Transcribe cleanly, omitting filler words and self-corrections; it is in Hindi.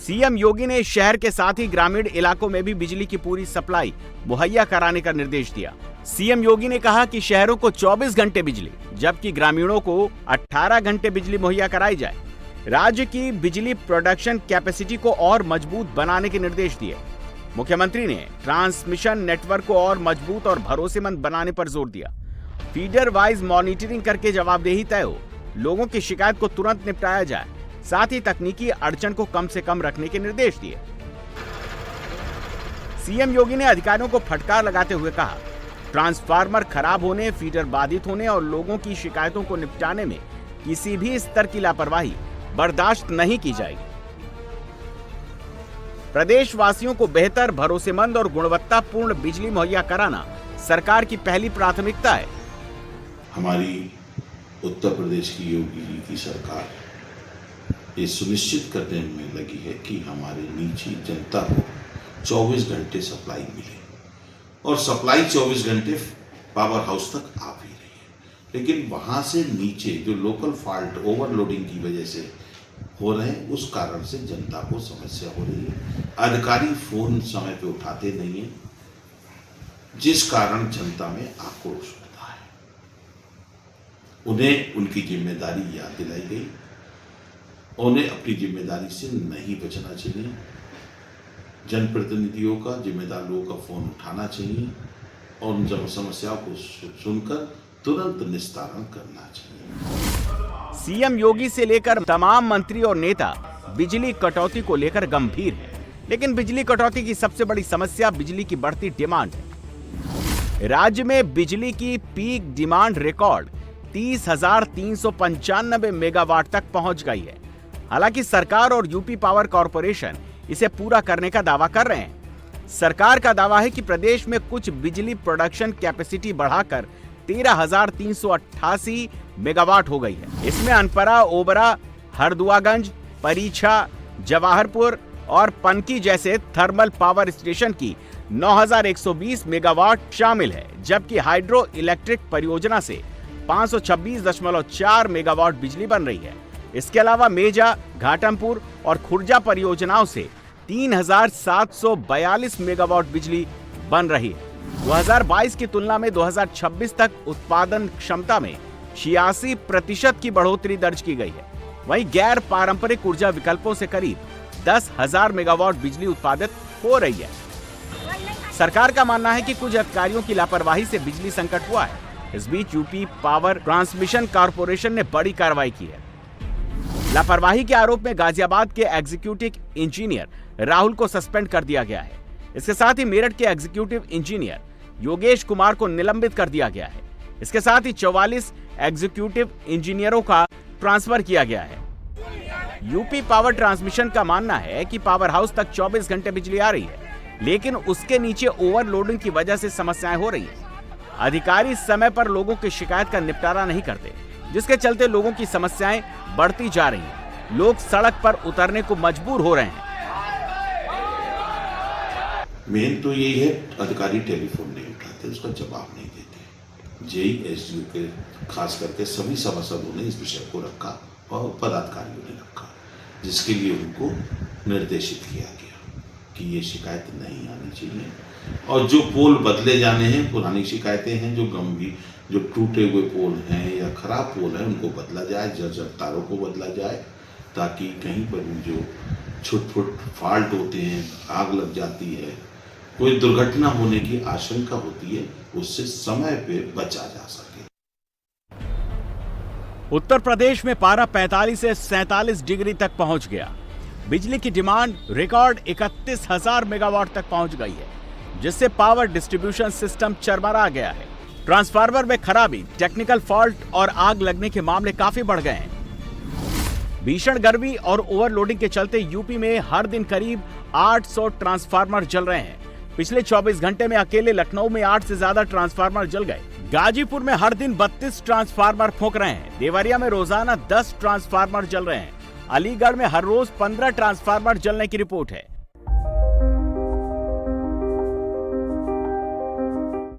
सीएम योगी ने शहर के साथ ही ग्रामीण इलाकों में भी बिजली की पूरी सप्लाई मुहैया कराने का निर्देश दिया। सीएम योगी ने कहा कि शहरों को 24 घंटे बिजली, जबकि ग्रामीणों को 18 घंटे बिजली मुहैया कराई जाए। राज्य की बिजली प्रोडक्शन कैपेसिटी को और मजबूत बनाने के निर्देश दिए। मुख्यमंत्री ने ट्रांसमिशन नेटवर्क को और मजबूत और भरोसेमंद बनाने पर जोर दिया। फीडर वाइज मॉनिटरिंग करके जवाबदेही तय हो, लोगों की शिकायत को तुरंत निपटाया जाए, साथ ही तकनीकी अड़चन को कम से कम रखने के निर्देश दिए। सीएम योगी ने अधिकारियों को फटकार लगाते हुए कहा, ट्रांसफार्मर खराब होने, फीडर बाधित होने और लोगों की शिकायतों को निपटाने में किसी भी स्तर की लापरवाही बर्दाश्त नहीं की जाएगी। प्रदेशवासियों को बेहतर, भरोसेमंद और गुणवत्तापूर्ण बिजली मुहैया कराना सरकार की पहली प्राथमिकता है। हमारी उत्तर प्रदेश की योगी जी की सरकार ये सुनिश्चित करने में लगी है कि हमारे निजी जनता को 24 घंटे सप्लाई मिले, और सप्लाई 24 घंटे पावर हाउस तक आ भी रही है। लेकिन वहाँ से नीचे जो लोकल फॉल्ट ओवरलोडिंग की वजह से हो रहे हैं, उस कारण से जनता को समस्या हो रही है। अधिकारी फोन समय पे उठाते नहीं है, जिस कारण जनता में आक्रोश होता है। उन्हें उनकी जिम्मेदारी याद दिलाई गई, उन्हें अपनी जिम्मेदारी से नहीं बचना चाहिए। जनप्रतिनिधियों का, जिम्मेदार लोगों का फोन उठाना चाहिए और उन समस्याओं को सुनकर तुरंत निस्तारण करना चाहिए। सीएम योगी से लेकर तमाम मंत्री और नेता बिजली कटौती को लेकर गंभीर हैं, लेकिन बिजली कटौती की सबसे बड़ी समस्या बिजली की बढ़ती डिमांड है। राज्य में बिजली की पीक डिमांड रिकॉर्ड 30,395 मेगावाट तक पहुंच गई है। हालांकि सरकार और यूपी पावर कॉर्पोरेशन इसे पूरा करने का दावा कर रहे हैं। सरकार का दावा है कि प्रदेश में कुछ बिजली प्रोडक्शन कैपेसिटी बढ़ाकर 13,388 मेगावाट हो गई है। इसमें अनपरा, ओबरा, हरदुआगंज, परीछा, जवाहरपुर और पनकी जैसे थर्मल पावर स्टेशन की 9,120 मेगावाट शामिल है, जबकि हाइड्रो इलेक्ट्रिक परियोजना से 526.4 मेगावाट बिजली बन रही है। इसके अलावा मेजा, घाटमपुर और खुर्जा परियोजनाओं से 3,742 मेगावाट बिजली बन रही है। 2022 की तुलना में 2026 तक उत्पादन क्षमता में 86% की बढ़ोतरी दर्ज की गई है। वहीं गैर पारंपरिक ऊर्जा विकल्पों से करीब 10,000 मेगावाट बिजली उत्पादित हो रही है। सरकार का मानना है कि कुछ अधिकारियों की लापरवाही से बिजली संकट हुआ है। इस बीच यूपी पावर ट्रांसमिशन कॉर्पोरेशन ने बड़ी कार्रवाई की है। लापरवाही के आरोप में गाजियाबाद के एग्जीक्यूटिव इंजीनियर राहुल को सस्पेंड कर दिया गया है। इसके साथ ही मेरठ के एग्जीक्यूटिव इंजीनियर योगेश कुमार को निलंबित कर दिया गया है। इसके साथ ही 44 एग्जीक्यूटिव इंजीनियरों का ट्रांसफर किया गया है। यूपी पावर ट्रांसमिशन का मानना है कि पावर हाउस तक 24 घंटे बिजली आ रही है, लेकिन उसके नीचे ओवरलोडिंग की वजह से समस्याएं हो रही हैं। अधिकारी समय पर लोगों की शिकायत का निपटारा नहीं करते, जिसके चलते लोगों की समस्याएं बढ़ती जा रही हैं। लोग सड़क पर उतरने को मजबूर हो रहे हैं। मेन तो यही है, अधिकारी टेलीफोन नहीं उठाते, उसका जवाब नहीं देते। जेई एसडीओ के खास करके सभी सभासदों ने इस विषय को रखा और पदाधिकारियों ने रखा, जिसके लिए उनको निर्देशित किया गया कि ये शिकायत नहीं आनी चाहिए। और जो पोल बदले जाने हैं, पुरानी शिकायतें हैं, जो गंभीर, जो टूटे हुए पोल हैं या खराब पोल हैं, उनको बदला जाए, जर्जर तारों को बदला जाए, ताकि कहीं पर जो छुट-फुट फॉल्ट होते हैं, आग लग जाती है, कोई दुर्घटना होने की आशंका होती है, उससे समय पे बचा जा सके। उत्तर प्रदेश में पारा 45 से 47 डिग्री तक पहुंच गया। बिजली की डिमांड रिकॉर्ड 31,000 मेगावाट तक पहुंच गई है, जिससे पावर डिस्ट्रीब्यूशन सिस्टम चरमरा गया है। ट्रांसफार्मर में खराबी, टेक्निकल फॉल्ट और आग लगने के मामले काफी बढ़ गए हैं। भीषण गर्मी और ओवरलोडिंग के चलते यूपी में हर दिन करीब 800 ट्रांसफार्मर जल रहे हैं। पिछले 24 घंटे में अकेले लखनऊ में 8 से ज्यादा ट्रांसफार्मर जल गए। गाजीपुर में हर दिन 32 ट्रांसफार्मर फूंक रहे हैं। देवरिया में रोजाना 10 ट्रांसफार्मर जल रहे हैं। अलीगढ़ में हर रोज 15 ट्रांसफार्मर जलने की रिपोर्ट है।